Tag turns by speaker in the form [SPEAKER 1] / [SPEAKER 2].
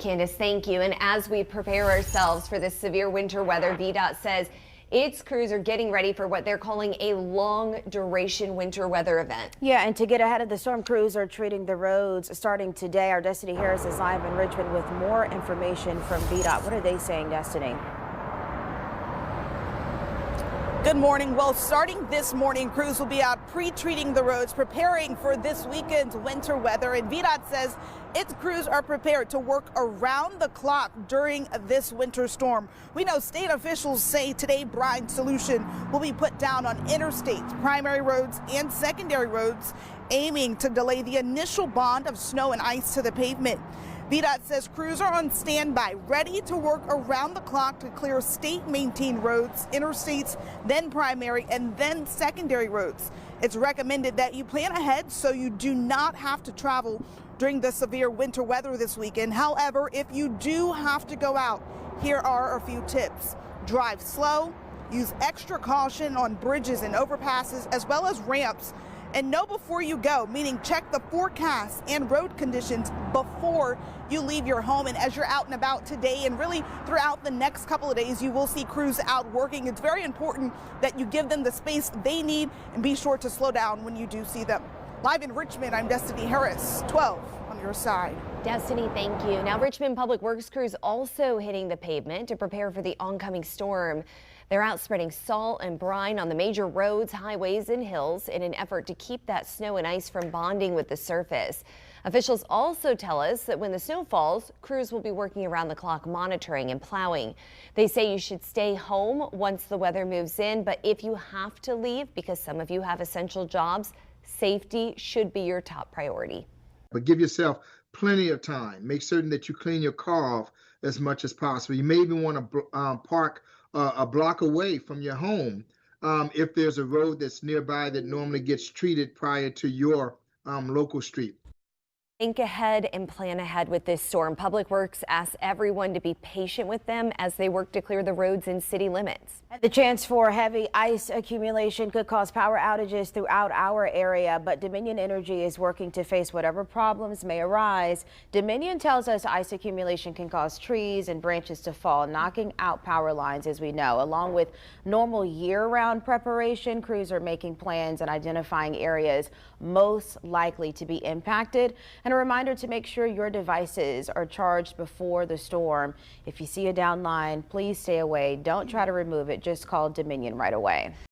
[SPEAKER 1] Candace, thank you. And as we prepare ourselves for this severe winter weather, VDOT says its crews are getting ready for what they're calling a long duration winter weather event.
[SPEAKER 2] Yeah, and to get ahead of the storm, crews are treating the roads starting today. Our Destiny Harris is live in Richmond with more information from VDOT. What are they saying, Destiny?
[SPEAKER 3] Good morning. Well, starting this morning, crews will be out pre-treating the roads, preparing for this weekend's winter weather. And VDOT says its crews are prepared to work around the clock during this winter storm. We know state officials say today brine solution will be put down on interstates, primary roads, and secondary roads, aiming to delay the initial bond of snow and ice to the pavement. VDOT says crews are on standby, ready to work around the clock to clear state-maintained roads, interstates, then primary, and then secondary roads. It's recommended that you plan ahead so you do not have to travel during the severe winter weather this weekend. However, if you do have to go out, here are a few tips. Drive slow, use extra caution on bridges and overpasses, as well as ramps. And know before you go, meaning check the forecast and road conditions before you leave your home. And as you're out and about today and really throughout the next couple of days, you will see crews out working. It's very important that you give them the space they need and be sure to slow down when you do see them. Live in Richmond, I'm Destiny Harris, 12 on your side.
[SPEAKER 1] Destiny, thank you. Now, Richmond Public Works crews also hitting the pavement to prepare for the oncoming storm. They're out spreading salt and brine on the major roads, highways, and hills in an effort to keep that snow and ice from bonding with the surface. Officials also tell us that when the snow falls, crews will be working around the clock monitoring and plowing. They say you should stay home once the weather moves in, but if you have to leave, because some of you have essential jobs, safety should be your top priority.
[SPEAKER 4] But give yourself plenty of time. Make certain that you clean your car off as much as possible. You may even want to park a block away from your home if there's a road that's nearby that normally gets treated prior to your local street.
[SPEAKER 1] Think ahead and plan ahead with this storm. Public Works asks everyone to be patient with them as they work to clear the roads in city limits.
[SPEAKER 2] The chance for heavy ice accumulation could cause power outages throughout our area, but Dominion Energy is working to face whatever problems may arise. Dominion tells us ice accumulation can cause trees and branches to fall, knocking out power lines, as we know. Along with normal year-round preparation, crews are making plans and identifying areas most likely to be impacted. And a reminder to make sure your devices are charged before the storm. If you see a down line, please stay away. Don't try to remove it. Just call Dominion right away.